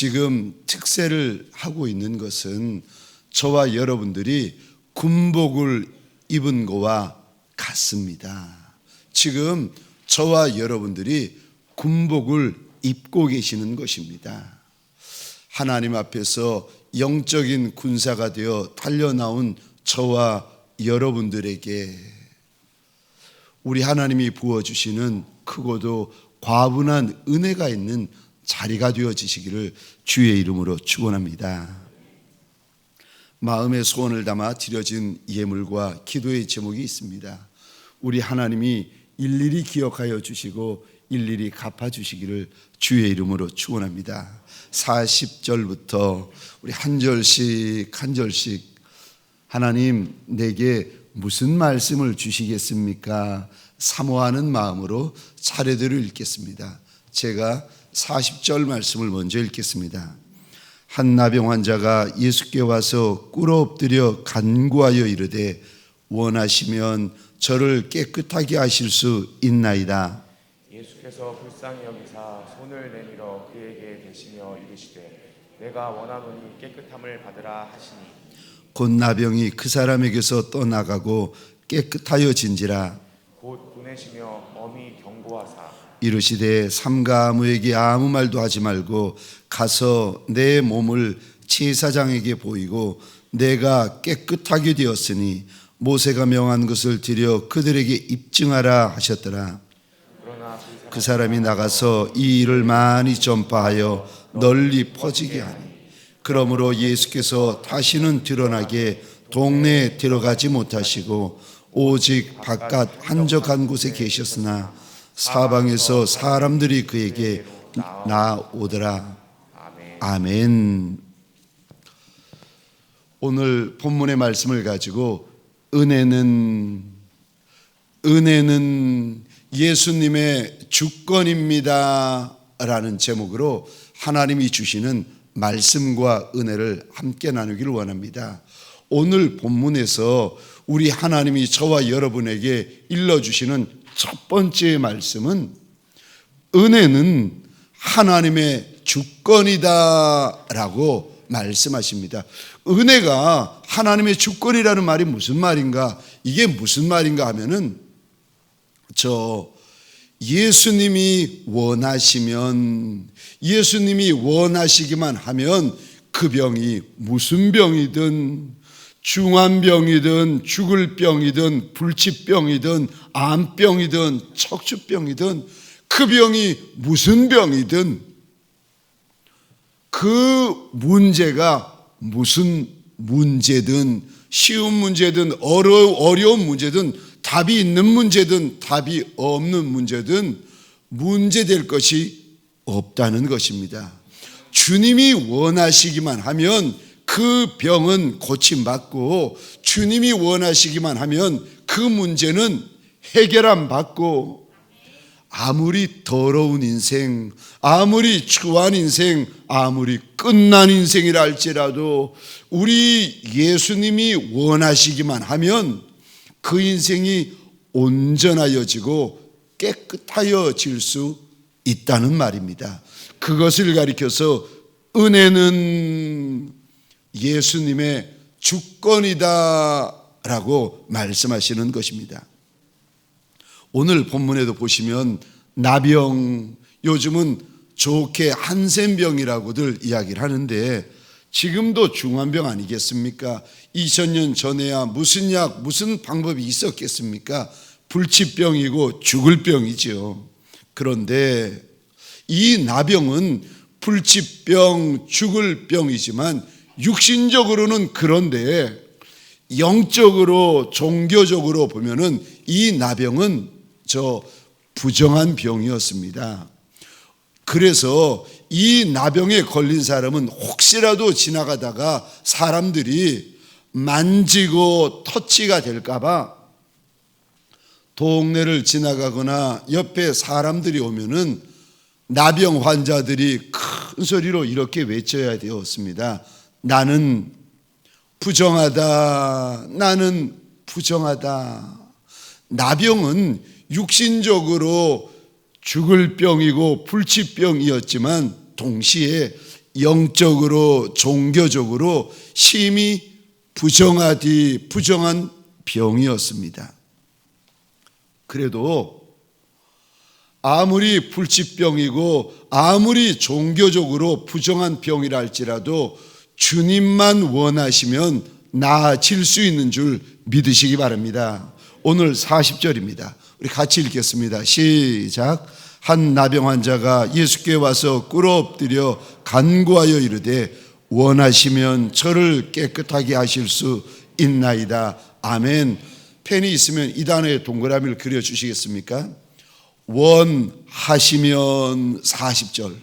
지금 특세를 하고 있는 것은 저와 여러분들이 군복을 입은 거와 같습니다. 지금 저와 여러분들이 군복을 입고 계시는 것입니다. 하나님 앞에서 영적인 군사가 되어 달려나온 저와 여러분들에게 우리 하나님이 부어주시는 크고도 과분한 은혜가 있는 자리가 되어지시기를 주의 이름으로 축원합니다. 마음의 소원을 담아 드려진 예물과 기도의 제목이 있습니다. 우리 하나님이 일일이 기억하여 주시고 일일이 갚아주시기를 주의 이름으로 축원합니다. 40절부터 우리 한 절씩 하나님 내게 무슨 말씀을 주시겠습니까? 사모하는 마음으로 차례대로 읽겠습니다. 제가 40절 말씀을 먼저 읽겠습니다. 한 나병 환자가 예수께 와서 꿇어 엎드려 간구하여 이르되 원하시면 저를 깨끗하게 하실 수 있나이다. 예수께서 불쌍히 여기사 손을 내밀어 그에게 대시며 이르시되 내가 원하노니 깨끗함을 받으라 하시니 곧 나병이 그 사람에게서 떠나가고 깨끗하여진지라. 곧 보내시며 엄히 경고하사 이르시되 삼가 아무에게 아무 말도 하지 말고 가서 내 몸을 제사장에게 보이고 내가 깨끗하게 되었으니 모세가 명한 것을 드려 그들에게 입증하라 하셨더라. 그 사람이 나가서 이 일을 많이 전파하여 널리 퍼지게 하니 그러므로 예수께서 다시는 드러나게 동네에 들어가지 못하시고 오직 바깥 한적한 곳에 계셨으나 사방에서 사람들이 그에게 나오더라. 아멘. 오늘 본문의 말씀을 가지고 은혜는 예수님의 주권입니다 라는 제목으로 하나님이 주시는 말씀과 은혜를 함께 나누기를 원합니다. 오늘 본문에서 우리 하나님이 저와 여러분에게 일러주시는 첫 번째 말씀은 은혜는 하나님의 주권이다 라고 말씀하십니다. 은혜가 하나님의 주권이라는 말이 무슨 말인가? 이게 무슨 말인가 하면은 예수님이 원하시기만 하면 그 병이 무슨 병이든 중한 병이든 죽을 병이든 불치병이든 암병이든 척추병이든 그 병이 무슨 병이든 그 문제가 무슨 문제든 쉬운 문제든 어려운 문제든 답이 있는 문제든 답이 없는 문제든 문제될 것이 없다는 것입니다. 주님이 원하시기만 하면 그 병은 고침받고 주님이 원하시기만 하면 그 문제는 해결안 받고 아무리 더러운 인생, 아무리 추한 인생, 아무리 끝난 인생이라 할지라도 우리 예수님이 원하시기만 하면 그 인생이 온전하여지고 깨끗하여질 수 있다는 말입니다. 그것을 가리켜서 은혜는 예수님의 주권이다 라고 말씀하시는 것입니다. 오늘 본문에도 보시면 나병, 요즘은 좋게 한센병이라고들 이야기를 하는데 지금도 중환병 아니겠습니까? 2000년 전에야 무슨 약, 무슨 방법이 있었겠습니까? 불치병이고 죽을 병이죠. 그런데 이 나병은 불치병, 죽을 병이지만 육신적으로는 그런데 영적으로 종교적으로 보면은 이 나병은 부정한 병이었습니다. 그래서 이 나병에 걸린 사람은 혹시라도 지나가다가 사람들이 만지고 터치가 될까봐 동네를 지나가거나 옆에 사람들이 오면은 나병 환자들이 큰 소리로 이렇게 외쳐야 되었습니다. 나는 부정하다. 나는 부정하다. 나병은 육신적으로 죽을 병이고 불치병이었지만 동시에 영적으로 종교적으로 심히 부정한 병이었습니다. 그래도 아무리 불치병이고 아무리 종교적으로 부정한 병이라 할지라도 주님만 원하시면 나아질 수 있는 줄 믿으시기 바랍니다. 오늘 40절입니다. 우리 같이 읽겠습니다. 시작. 한 나병 환자가 예수께 와서 꿇어 엎드려 간구하여 이르되 원하시면 저를 깨끗하게 하실 수 있나이다. 아멘. 펜이 있으면 이 단어에 동그라미를 그려주시겠습니까? 원하시면 40절.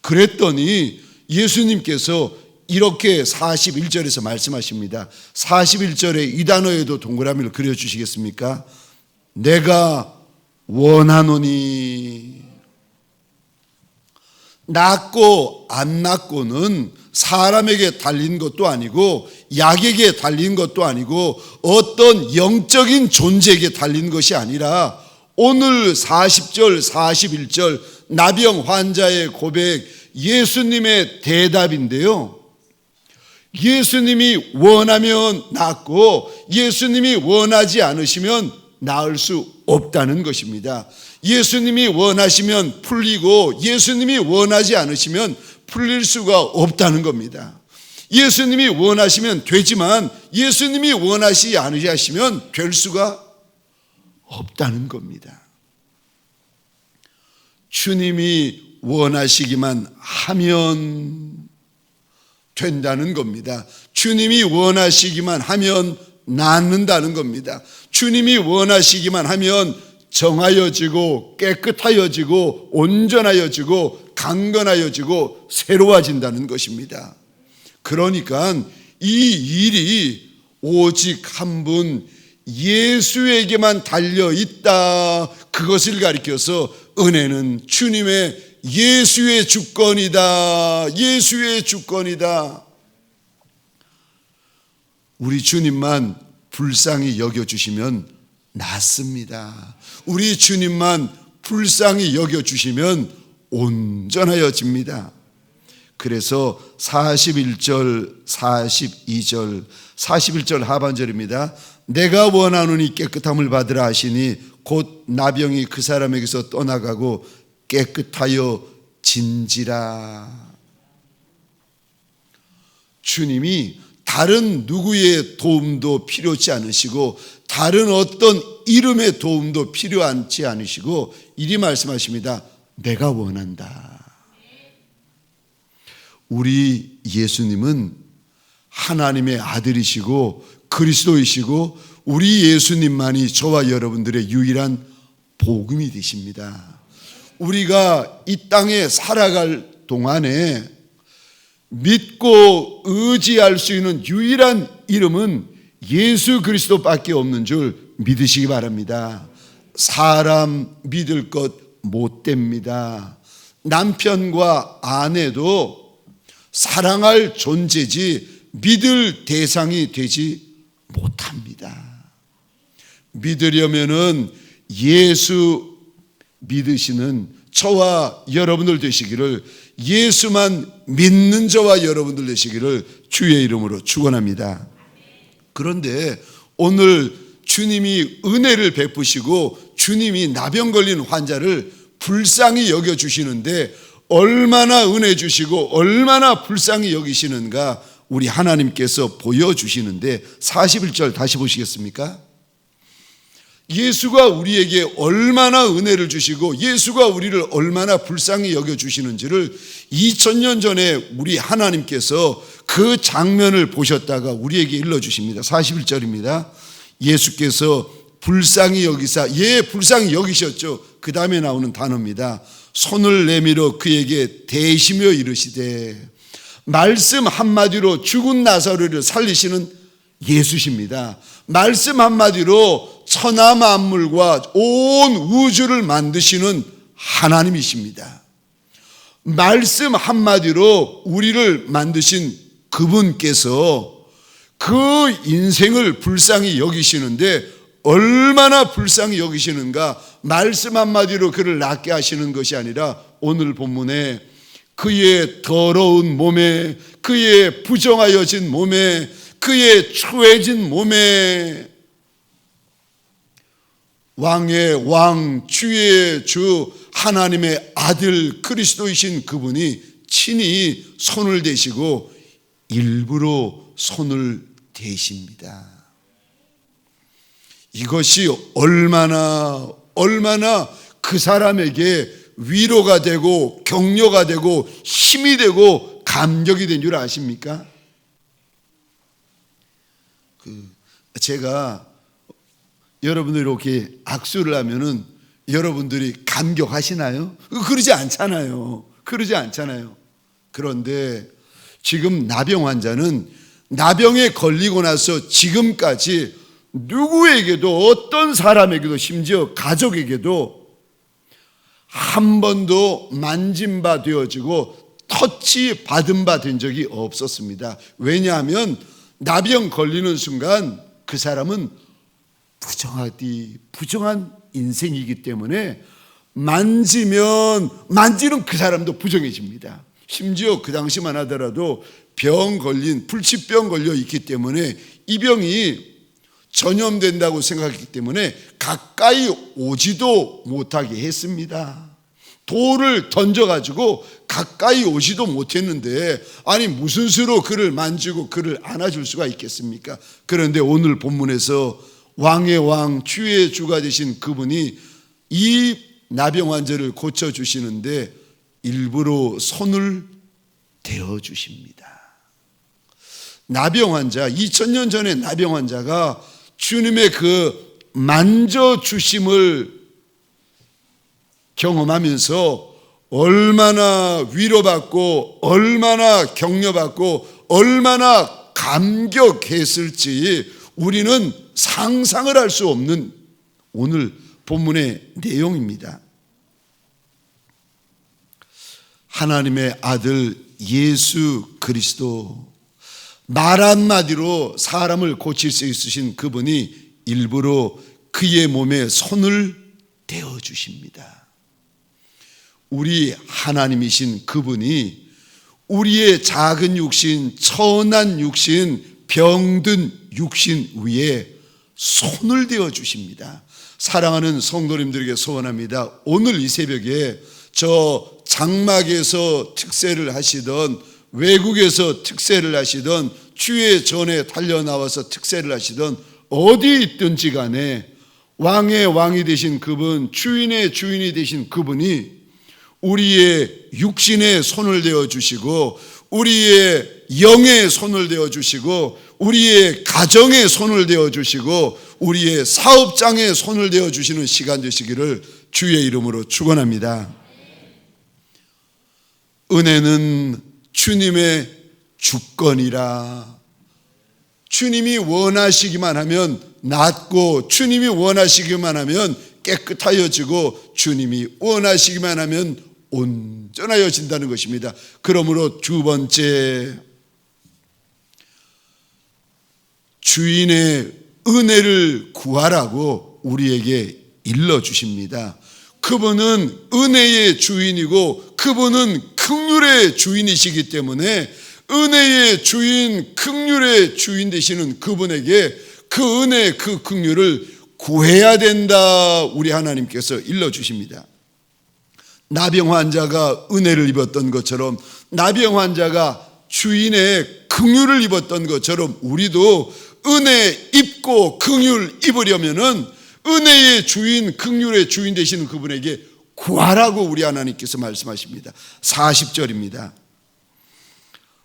그랬더니 예수님께서 이렇게 41절에서 말씀하십니다. 41절에 이 단어에도 동그라미를 그려주시겠습니까? 내가 원하노니. 낫고 안 낫고는 사람에게 달린 것도 아니고 약에게 달린 것도 아니고 어떤 영적인 존재에게 달린 것이 아니라 오늘 40절 41절 나병 환자의 고백, 예수님의 대답인데요, 예수님이 원하면 낫고 예수님이 원하지 않으시면 나을 수 없다는 것입니다. 예수님이 원하시면 풀리고 예수님이 원하지 않으시면 풀릴 수가 없다는 겁니다. 예수님이 원하시면 되지만 예수님이 원하시지 않으시면 될 수가 없다는 겁니다. 주님이 원하시기만 하면 된다는 겁니다. 주님이 원하시기만 하면 낫는다는 겁니다. 주님이 원하시기만 하면 정하여지고 깨끗하여지고 온전하여지고 강건하여지고 새로워진다는 것입니다. 그러니까 이 일이 오직 한 분 예수에게만 달려있다, 그것을 가리켜서 은혜는 주님의 예수의 주권이다. 예수의 주권이다. 우리 주님만 불쌍히 여겨주시면 낫습니다. 우리 주님만 불쌍히 여겨주시면 온전하여집니다. 그래서 41절, 42절, 41절 하반절입니다. 내가 원하노니 깨끗함을 받으라 하시니 곧 나병이 그 사람에게서 떠나가고 깨끗하여 진지라. 주님이 다른 누구의 도움도 필요치 않으시고 다른 어떤 이름의 도움도 필요하지 않으시고 이리 말씀하십니다. 내가 원한다. 우리 예수님은 하나님의 아들이시고 그리스도이시고 우리 예수님만이 저와 여러분들의 유일한 복음이 되십니다. 우리가 이 땅에 살아갈 동안에 믿고 의지할 수 있는 유일한 이름은 예수 그리스도밖에 없는 줄 믿으시기 바랍니다. 사람 믿을 것 못 됩니다. 남편과 아내도 사랑할 존재지 믿을 대상이 되지 못합니다. 믿으려면은 예수 믿으시는 저와 여러분들 되시기를, 예수만 믿는 저와 여러분들 되시기를 주의 이름으로 축원합니다. 그런데 오늘 주님이 은혜를 베푸시고 주님이 나병 걸린 환자를 불쌍히 여겨주시는데 얼마나 은혜 주시고 얼마나 불쌍히 여기시는가 우리 하나님께서 보여주시는데 41절 다시 보시겠습니까? 예수가 우리에게 얼마나 은혜를 주시고 예수가 우리를 얼마나 불쌍히 여겨주시는지를 2000년 전에 우리 하나님께서 그 장면을 보셨다가 우리에게 일러주십니다. 41절입니다. 예수께서 불쌍히 여기사, 불쌍히 여기셨죠. 그 다음에 나오는 단어입니다. 손을 내밀어 그에게 대시며 이르시되, 말씀 한마디로 죽은 나사로를 살리시는 예수십니다. 말씀 한마디로 천하 만물과 온 우주를 만드시는 하나님이십니다. 말씀 한마디로 우리를 만드신 그분께서 그 인생을 불쌍히 여기시는데 얼마나 불쌍히 여기시는가. 말씀 한마디로 그를 낫게 하시는 것이 아니라 오늘 본문에 그의 더러운 몸에, 그의 부정하여진 몸에, 그의 추해진 몸에 왕의 왕, 주의 주, 하나님의 아들 그리스도이신 그분이 친히 손을 대시고 일부러 손을 대십니다. 이것이 얼마나 그 사람에게 위로가 되고 격려가 되고 힘이 되고 감격이 된 줄 아십니까? 제가 여러분들이 이렇게 악수를 하면은 여러분들이 감격하시나요? 그러지 않잖아요. 그런데 지금 나병 환자는 나병에 걸리고 나서 지금까지 누구에게도, 어떤 사람에게도, 심지어 가족에게도 한 번도 만진 바 되어지고 터치 받은 바 된 적이 없었습니다. 왜냐하면 나병 걸리는 순간 그 사람은 부정한 인생이기 때문에 만지는 그 사람도 부정해집니다. 심지어 그 당시만 하더라도 불치병 걸려 있기 때문에 이 병이 전염된다고 생각했기 때문에 가까이 오지도 못하게 했습니다. 돌을 던져가지고 가까이 오지도 못했는데, 아니 무슨 수로 그를 만지고 그를 안아줄 수가 있겠습니까? 그런데 오늘 본문에서 왕의 왕, 주의 주가 되신 그분이 이 나병 환자를 고쳐주시는데 일부러 손을 대어주십니다. 나병 환자, 2000년 전에 나병 환자가 주님의 그 만져주심을 경험하면서 얼마나 위로받고 얼마나 격려받고 얼마나 감격했을지 우리는 상상을 할 수 없는 오늘 본문의 내용입니다. 하나님의 아들 예수 그리스도, 말 한마디로 사람을 고칠 수 있으신 그분이 일부러 그의 몸에 손을 대어 주십니다. 우리 하나님이신 그분이 우리의 작은 육신, 천한 육신, 병든 육신 위에 손을 대어 주십니다. 사랑하는 성도님들에게 소원합니다. 오늘 이 새벽에 저 장막에서 특세를 하시던, 외국에서 특세를 하시던, 주의 전에 달려나와서 특세를 하시던, 어디 있든지 간에 왕의 왕이 되신 그분, 주인의 주인이 되신 그분이 우리의 육신에 손을 대어 주시고 우리의 영에 손을 대어 주시고 우리의 가정에 손을 대어 주시고 우리의 사업장에 손을 대어 주시는 시간 되시기를 주의 이름으로 축원합니다. 은혜는 주님의 주권이라. 주님이 원하시기만 하면 낫고, 주님이 원하시기만 하면 깨끗하여지고, 주님이 원하시기만 하면 온전하여진다는 것입니다. 그러므로 두 번째, 주인의 은혜를 구하라고 우리에게 일러주십니다. 그분은 은혜의 주인이고 그분은 긍휼의 주인이시기 때문에 은혜의 주인, 긍휼의 주인 되시는 그분에게 그 은혜, 그 긍휼을 구해야 된다, 우리 하나님께서 일러주십니다. 나병 환자가 은혜를 입었던 것처럼, 나병 환자가 주인의 긍휼을 입었던 것처럼 우리도 은혜 입고 긍휼 입으려면은 은혜의 주인, 긍휼의 주인 되시는 그분에게 구하라고 우리 하나님께서 말씀하십니다. 40절입니다.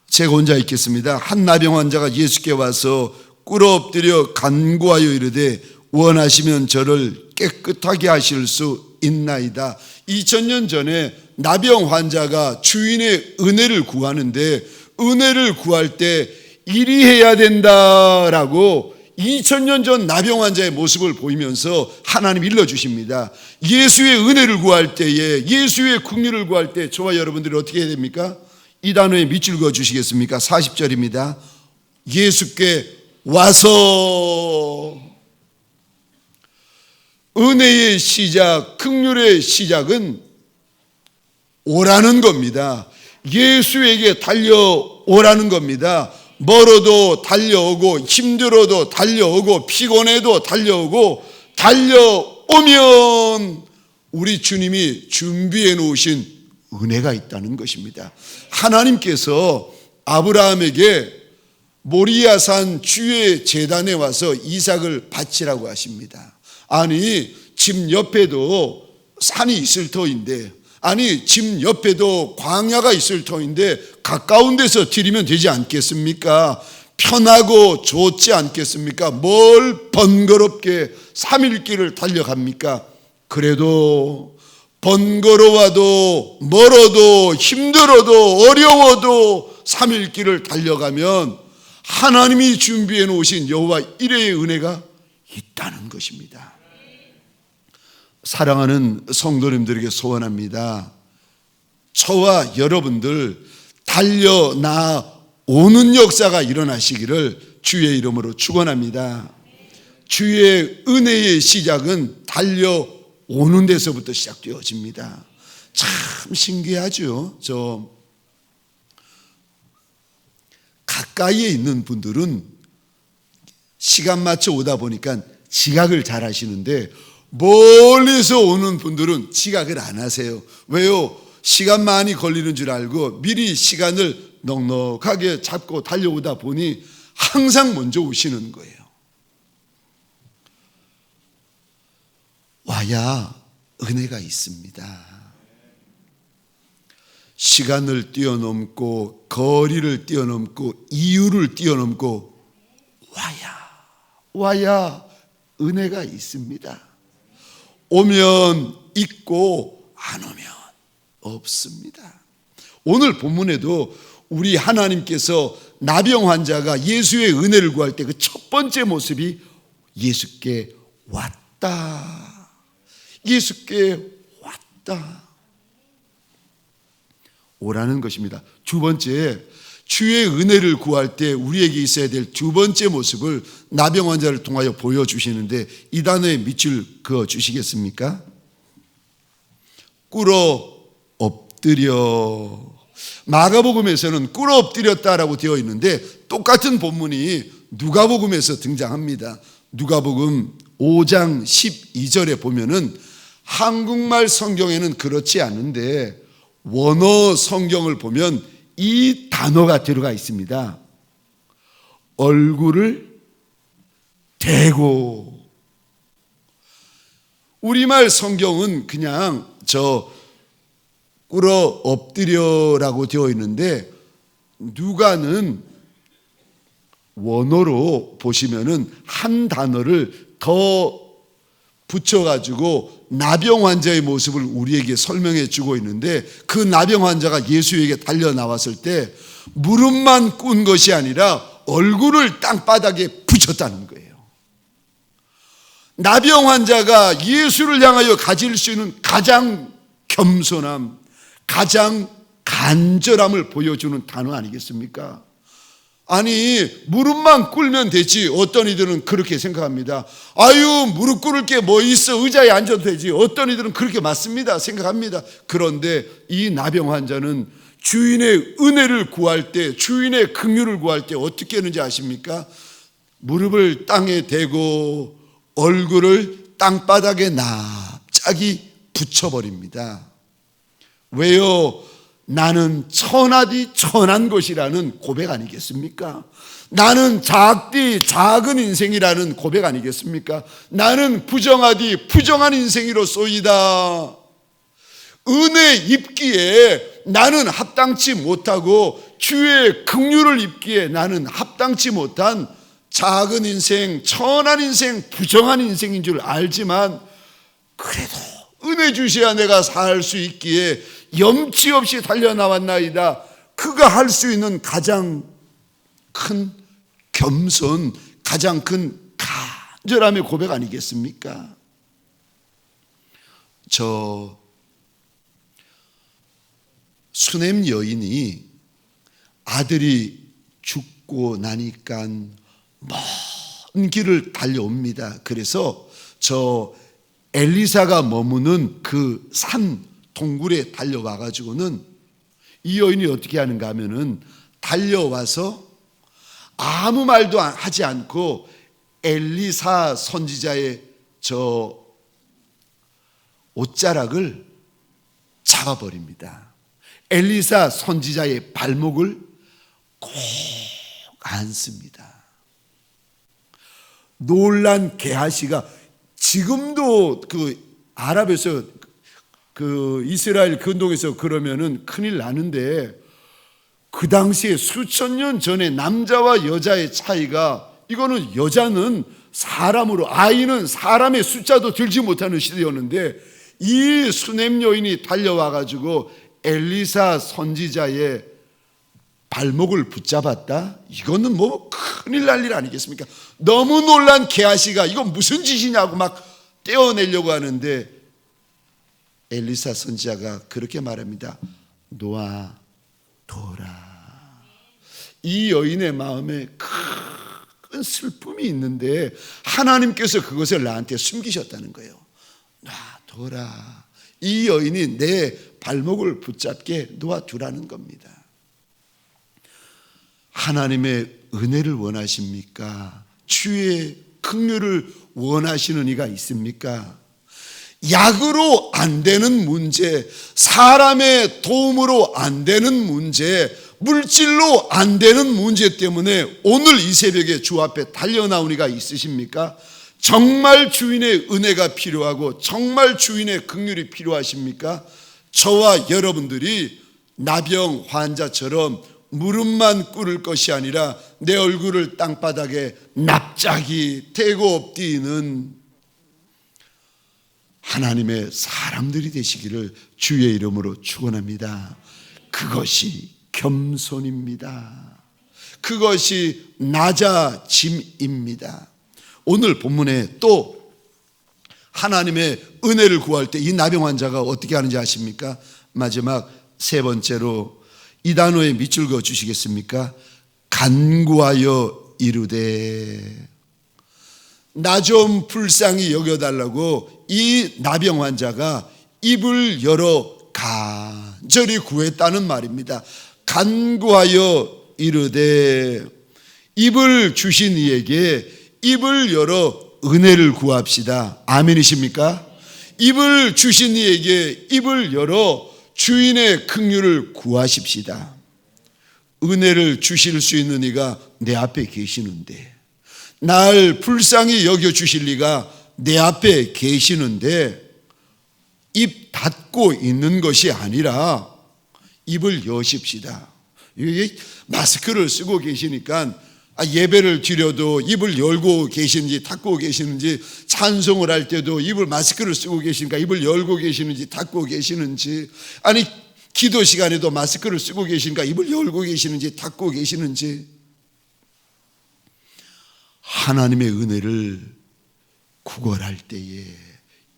제가 혼자 읽겠습니다. 한 나병 환자가 예수께 와서 꿇어 엎드려 간구하여 이르되 원하시면 저를 깨끗하게 하실 수 있나이다. 2000년 전에 나병 환자가 주인의 은혜를 구하는데, 은혜를 구할 때 이리 해야 된다라고 2000년 전 나병 환자의 모습을 보이면서 하나님 일러주십니다. 예수의 은혜를 구할 때에, 예수의 긍휼을 구할 때 저와 여러분들이 어떻게 해야 됩니까? 이 단어에 밑줄 그어 주시겠습니까? 40절입니다. 예수께 와서. 은혜의 시작, 긍휼의 시작은 오라는 겁니다. 예수에게 달려오라는 겁니다. 멀어도 달려오고 힘들어도 달려오고 피곤해도 달려오고 달려오면 우리 주님이 준비해 놓으신 은혜가 있다는 것입니다. 하나님께서 아브라함에게 모리아산 주의 제단에 와서 이삭을 바치라고 하십니다. 아니 집 옆에도 산이 있을 터인데, 아니 집 옆에도 광야가 있을 터인데 가까운 데서 드리면 되지 않겠습니까? 편하고 좋지 않겠습니까? 뭘 번거롭게 3일 길을 달려갑니까? 그래도 번거로워도 멀어도 힘들어도 어려워도 3일 길을 달려가면 하나님이 준비해 놓으신 여호와 이레의 은혜가 있다는 것입니다. 사랑하는 성도님들에게 소원합니다. 저와 여러분들 달려나오는 역사가 일어나시기를 주의 이름으로 축원합니다. 주의 은혜의 시작은 달려오는 데서부터 시작되어집니다. 참 신기하죠. 저 가까이에 있는 분들은 시간 맞춰 오다 보니까 지각을 잘 하시는데, 멀리서 오는 분들은 지각을 안 하세요. 왜요? 시간 많이 걸리는 줄 알고 미리 시간을 넉넉하게 잡고 달려오다 보니 항상 먼저 오시는 거예요. 와야 은혜가 있습니다. 시간을 뛰어넘고 거리를 뛰어넘고 이유를 뛰어넘고 와야 은혜가 있습니다. 오면 있고 안 오면 없습니다. 오늘 본문에도 우리 하나님께서 나병 환자가 예수의 은혜를 구할 때 그 첫 번째 모습이 예수께 왔다. 예수께 왔다. 오라는 것입니다. 두 번째, 주의 은혜를 구할 때 우리에게 있어야 될 두 번째 모습을 나병 환자를 통하여 보여주시는데, 이 단어에 밑줄 그어 주시겠습니까? 꿇어 엎드려. 마가복음에서는 꿇어 엎드렸다라고 되어 있는데 똑같은 본문이 누가복음에서 등장합니다. 누가복음 5장 12절에 보면은 한국말 성경에는 그렇지 않은데 원어 성경을 보면 이 단어가 들어가 있습니다. 얼굴을 대고. 우리말 성경은 그냥 꿇어 엎드려라고 되어 있는데, 누가는 원어로 보시면은 한 단어를 더 붙여가지고 나병 환자의 모습을 우리에게 설명해 주고 있는데, 그 나병 환자가 예수에게 달려 나왔을 때 무릎만 꿇은 것이 아니라 얼굴을 땅바닥에 붙였다는 거예요. 나병 환자가 예수를 향하여 가질 수 있는 가장 겸손함, 가장 간절함을 보여주는 단어 아니겠습니까? 아니 무릎만 꿇으면 되지. 어떤 이들은 그렇게 생각합니다. 아유 무릎 꿇을 게 뭐 있어, 의자에 앉아도 되지. 어떤 이들은 그렇게 맞습니다 생각합니다. 그런데 이 나병 환자는 주인의 은혜를 구할 때, 주인의 긍휼을 구할 때 어떻게 했는지 아십니까? 무릎을 땅에 대고 얼굴을 땅바닥에 납작이 붙여버립니다. 왜요? 나는 천하디 천한 것이라는 고백 아니겠습니까? 나는 작디 작은 인생이라는 고백 아니겠습니까? 나는 부정하디 부정한 인생이로소이다. 은혜 입기에 나는 합당치 못하고 주의 긍휼을 입기에 나는 합당치 못한 작은 인생, 천한 인생, 부정한 인생인 줄 알지만 그래도 은혜 주셔야 내가 살 수 있기에 염치 없이 달려나왔나이다. 그가 할 수 있는 가장 큰 겸손, 가장 큰 간절함의 고백 아니겠습니까? 저 수냄 여인이 아들이 죽고 나니까 먼 길을 달려옵니다. 그래서 저 엘리사가 머무는 그 산 동굴에 달려와 가지고는 이 여인이 어떻게 하는가 하면은 달려와서 아무 말도 하지 않고 엘리사 선지자의 저 옷자락을 잡아버립니다. 엘리사 선지자의 발목을 꼭 안습니다. 놀란 게하시가 지금도 그 아랍에서 그 이스라엘 근동에서 그러면은 큰일 나는데, 그 당시에 수천 년 전에 남자와 여자의 차이가, 이거는 여자는 사람으로, 아이는 사람의 숫자도 들지 못하는 시대였는데, 이 수냄 여인이 달려와 가지고 엘리사 선지자의 발목을 붙잡았다? 이거는 뭐 큰일 날 일 아니겠습니까? 너무 놀란 게하시가 이건 무슨 짓이냐고 막 떼어내려고 하는데, 엘리사 선지자가 그렇게 말합니다. 놓아 둬라. 이 여인의 마음에 큰 슬픔이 있는데 하나님께서 그것을 나한테 숨기셨다는 거예요. 놔둬라. 이 여인이 내 발목을 붙잡게 놓아두라는 겁니다. 하나님의 은혜를 원하십니까? 주의 긍휼을 원하시는 이가 있습니까? 약으로 안 되는 문제, 사람의 도움으로 안 되는 문제, 물질로 안 되는 문제 때문에 오늘 이 새벽에 주 앞에 달려나온 이가 있으십니까? 정말 주인의 은혜가 필요하고 정말 주인의 긍휼이 필요하십니까? 저와 여러분들이 나병 환자처럼 무릎만 꿇을 것이 아니라 내 얼굴을 땅바닥에 납작이 대고 엎드리는 하나님의 사람들이 되시기를 주의 이름으로 축원합니다. 그것이 겸손입니다. 그것이 낮아짐입니다. 오늘 본문에 또 하나님의 은혜를 구할 때 이 나병 환자가 어떻게 하는지 아십니까? 마지막 세 번째로 이 단어에 밑줄 그어 주시겠습니까? 간구하여 이르되, 나 좀 불쌍히 여겨달라고 이 나병 환자가 입을 열어 간절히 구했다는 말입니다. 간구하여 이르되, 입을 주신 이에게 입을 열어 은혜를 구합시다. 아멘이십니까? 입을 주신 이에게 입을 열어 주인의 긍휼을 구하십시다. 은혜를 주실 수 있는 이가 내 앞에 계시는데, 날 불쌍히 여겨주실 이가 내 앞에 계시는데 입 닫고 있는 것이 아니라 입을 여십시다. 마스크를 쓰고 계시니까 예배를 드려도 입을 열고 계시는지 닫고 계시는지, 찬송을 할 때도 입을 마스크를 쓰고 계시니까 입을 열고 계시는지 닫고 계시는지, 아니 기도 시간에도 마스크를 쓰고 계시니까 입을 열고 계시는지 닫고 계시는지, 하나님의 은혜를 구걸할 때에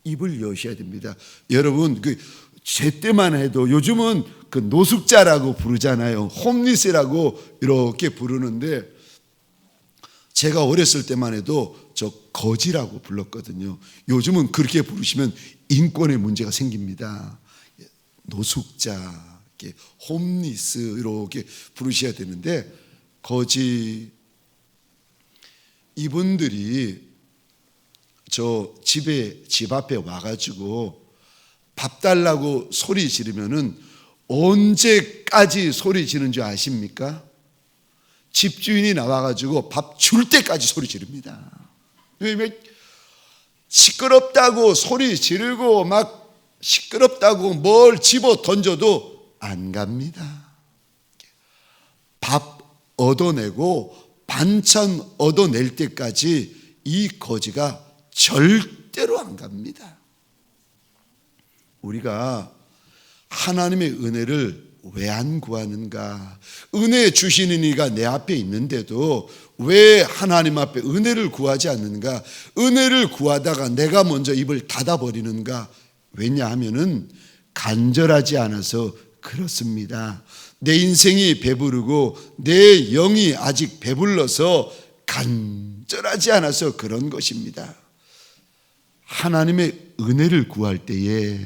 입을 여셔야 됩니다. 여러분, 제때만 해도 요즘은 그 노숙자라고 부르잖아요. 홈리스라고 이렇게 부르는데, 제가 어렸을 때만 해도 저 거지라고 불렀거든요. 요즘은 그렇게 부르시면 인권의 문제가 생깁니다. 노숙자, 홈리스 이렇게 부르셔야 되는데, 거지, 이분들이 저 집 앞에 와가지고 밥 달라고 소리 지르면은 언제까지 소리 지르는 줄 아십니까? 집주인이 나와가지고 밥 줄 때까지 소리 지릅니다. 왜냐면 시끄럽다고 소리 지르고 막 시끄럽다고 뭘 집어 던져도 안 갑니다. 밥 얻어내고 반찬 얻어낼 때까지 이 거지가 절대로 안 갑니다. 우리가 하나님의 은혜를 왜 안 구하는가? 은혜 주시는 이가 내 앞에 있는데도 왜 하나님 앞에 은혜를 구하지 않는가? 은혜를 구하다가 내가 먼저 입을 닫아버리는가? 왜냐하면은 간절하지 않아서 그렇습니다. 내 인생이 배부르고 내 영이 아직 배불러서 간절하지 않아서 그런 것입니다. 하나님의 은혜를 구할 때에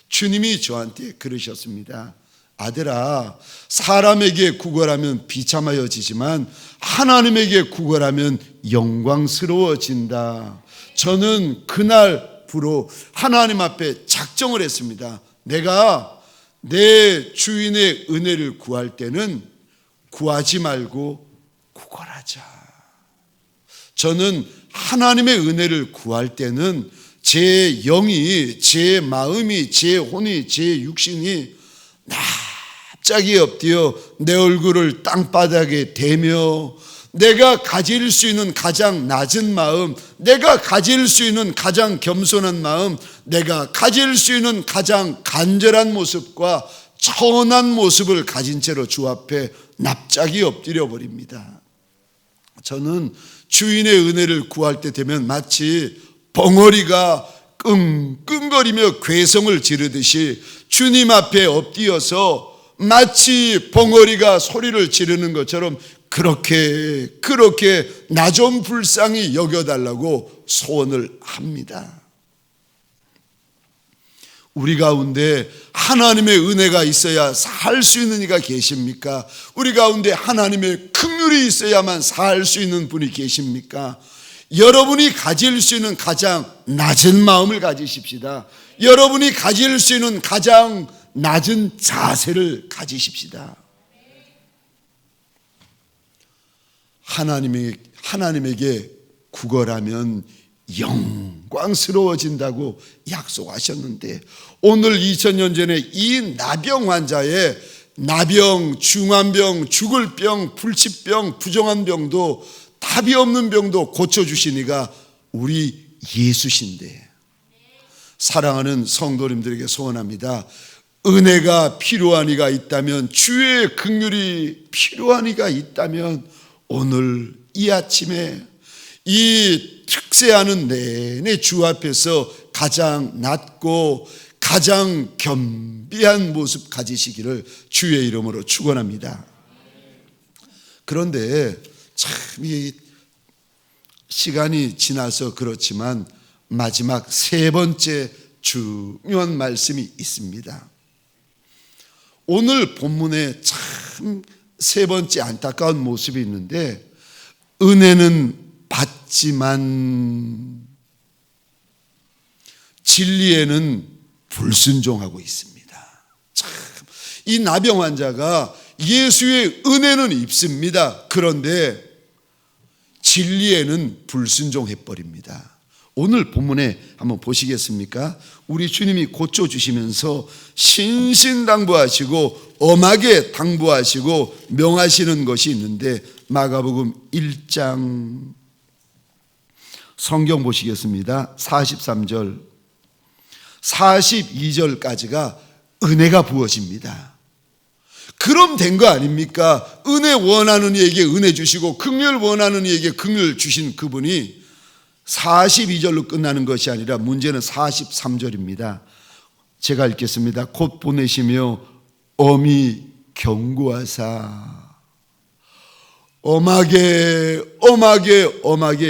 주님이 저한테 그러셨습니다. 아들아, 사람에게 구걸하면 비참하여지지만 하나님에게 구걸하면 영광스러워진다. 저는 그날부로 하나님 앞에 작정을 했습니다. 내가 내 주인의 은혜를 구할 때는 구하지 말고 구걸하자. 저는 하나님의 은혜를 구할 때는 제 영이, 제 마음이, 제 혼이, 제 육신이 납작이 엎드려 내 얼굴을 땅바닥에 대며 내가 가질 수 있는 가장 낮은 마음, 내가 가질 수 있는 가장 겸손한 마음, 내가 가질 수 있는 가장 간절한 모습과 천한 모습을 가진 채로 주 앞에 납작이 엎드려 버립니다. 저는 주인의 은혜를 구할 때 되면 마치 벙어리가 끙끙거리며 괴성을 지르듯이 주님 앞에 엎드려서 마치 벙어리가 소리를 지르는 것처럼 그렇게 나 좀 불쌍히 여겨달라고 소원을 합니다. 우리 가운데 하나님의 은혜가 있어야 살 수 있는 이가 계십니까? 우리 가운데 하나님의 긍휼이 있어야만 살 수 있는 분이 계십니까? 여러분이 가질 수 있는 가장 낮은 마음을 가지십시다. 여러분이 가질 수 있는 가장 낮은 자세를 가지십시다. 하나님에게 구걸하면 영광스러워진다고 약속하셨는데 오늘 2000년 전에 이 나병 환자의 나병, 중환병, 죽을 병, 불치병, 부정한 병도 답이 없는 병도 고쳐주신 이가 우리 예수신데, 사랑하는 성도님들에게 소원합니다. 은혜가 필요한 이가 있다면, 주의 긍휼이 필요한 이가 있다면 오늘 이 아침에 이 특세하는 내내 주 앞에서 가장 낮고 가장 겸비한 모습 가지시기를 주의 이름으로 축원합니다. 그런데 참 이 시간이 지나서 그렇지만 마지막 세 번째 중요한 말씀이 있습니다. 오늘 본문에 참 세 번째 안타까운 모습이 있는데, 은혜는 받지만 진리에는 불순종하고 있습니다. 참, 이 나병 환자가 예수의 은혜는 입습니다. 그런데 진리에는 불순종해 버립니다. 오늘 본문에 한번 보시겠습니까? 우리 주님이 고쳐주시면서 신신당부하시고 엄하게 당부하시고 명하시는 것이 있는데, 마가복음 1장 성경 보시겠습니다. 43절 42절까지가 은혜가 부어집니다. 그럼 된 거 아닙니까? 은혜 원하는 이에게 은혜 주시고 긍휼 원하는 이에게 긍휼 주신 그분이 42절로 끝나는 것이 아니라 문제는 43절입니다. 제가 읽겠습니다. 곧 보내시며 엄히 경고하사, 엄하게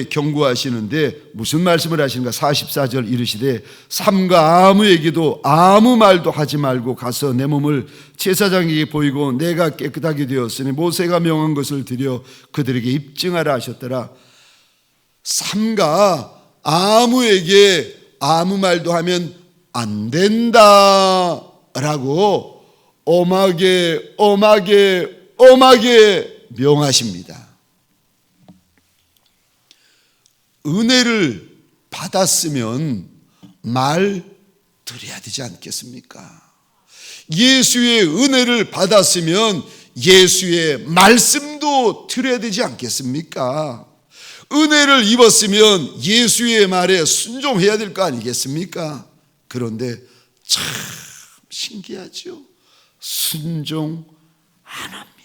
경고하시는데 무슨 말씀을 하시는가? 44절 이르시되 삼가 아무에게도 아무 말도 하지 말고 가서 내 몸을 제사장에게 보이고 내가 깨끗하게 되었으니 모세가 명한 것을 드려 그들에게 입증하라 하셨더라. 삼가 아무에게 아무 말도 하면 안 된다 라고 엄하게 명하십니다. 은혜를 받았으면 말 드려야 되지 않겠습니까? 예수의 은혜를 받았으면 예수의 말씀도 드려야 되지 않겠습니까? 은혜를 입었으면 예수의 말에 순종해야 될 거 아니겠습니까? 그런데 참 신기하죠? 순종 안 합니다.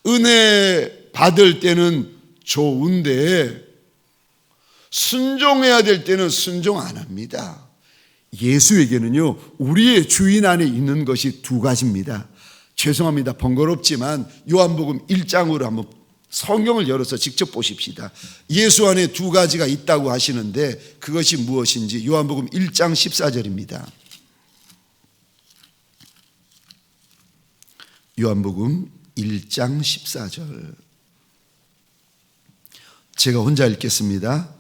은혜 받을 때는 좋은데 순종해야 될 때는 순종 안 합니다. 예수에게는요, 우리의 주인 안에 있는 것이 두 가지입니다. 죄송합니다. 번거롭지만 요한복음 1장으로 한번 성경을 열어서 직접 보십시다. 예수 안에 두 가지가 있다고 하시는데 그것이 무엇인지 요한복음 1장 14절입니다. 요한복음 1장 14절. 제가 혼자 읽겠습니다.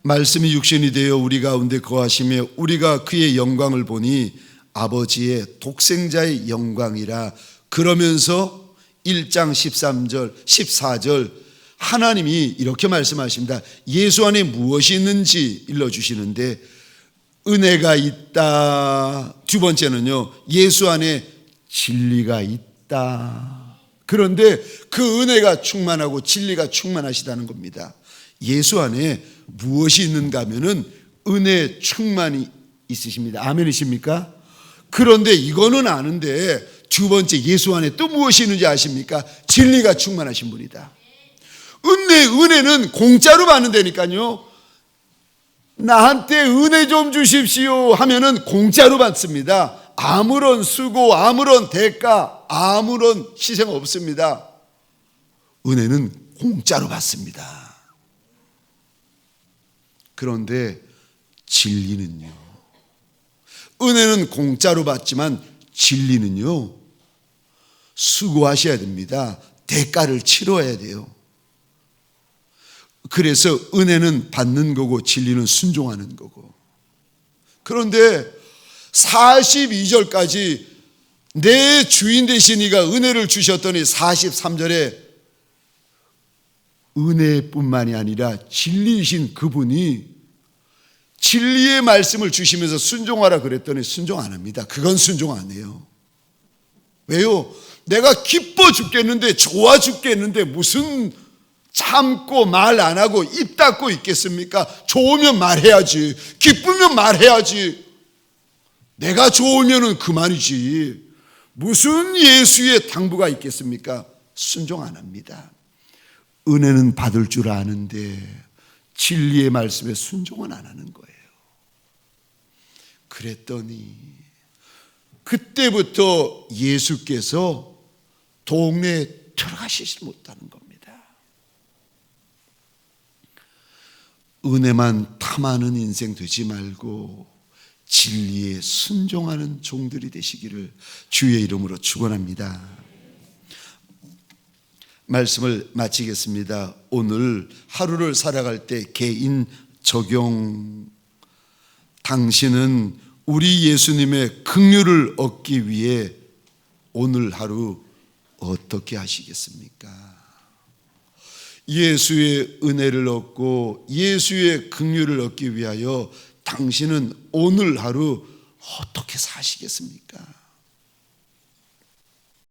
말씀이 육신이 되어 우리 가운데 거하시며 우리가 그의 영광을 보니 아버지의 독생자의 영광이라. 그러면서 1장 13절 14절 하나님이 이렇게 말씀하십니다. 예수 안에 무엇이 있는지 일러주시는데, 은혜가 있다. 두 번째는요, 예수 안에 진리가 있다. 그런데 그 은혜가 충만하고 진리가 충만하시다는 겁니다. 예수 안에 무엇이 있는가 하면은 은혜 충만이 있으십니다. 아멘이십니까? 그런데 이거는 아는데 두 번째, 예수 안에 또 무엇이 있는지 아십니까? 진리가 충만하신 분이다. 은혜는 공짜로 받는다니까요. 나한테 은혜 좀 주십시오 하면은 공짜로 받습니다. 아무런 수고, 아무런 대가, 아무런 희생 없습니다. 은혜는 공짜로 받습니다. 그런데 진리는요, 은혜는 공짜로 받지만 진리는요, 수고하셔야 됩니다. 대가를 치러야 돼요. 그래서 은혜는 받는 거고 진리는 순종하는 거고. 그런데 42절까지 내 주인 되신 이가 은혜를 주셨더니 43절에 은혜뿐만이 아니라 진리이신 그분이 진리의 말씀을 주시면서 순종하라 그랬더니 순종 안 합니다. 그건 순종 안 해요. 왜요? 내가 기뻐 죽겠는데, 좋아 죽겠는데 무슨 참고 말 안 하고 입 닫고 있겠습니까? 좋으면 말해야지. 기쁘면 말해야지. 내가 좋으면 그만이지. 무슨 예수의 당부가 있겠습니까? 순종 안 합니다. 은혜는 받을 줄 아는데 진리의 말씀에 순종은 안 하는 거예요. 그랬더니 그때부터 예수께서 동네에 들어가시지 못하는 겁니다. 은혜만 탐하는 인생 되지 말고 진리에 순종하는 종들이 되시기를 주의 이름으로 축원합니다. 말씀을 마치겠습니다. 오늘 하루를 살아갈 때 개인 적용. 당신은 우리 예수님의 긍휼을 얻기 위해 오늘 하루 어떻게 하시겠습니까? 예수의 은혜를 얻고 예수의 긍휼을 얻기 위하여 당신은 오늘 하루 어떻게 사시겠습니까?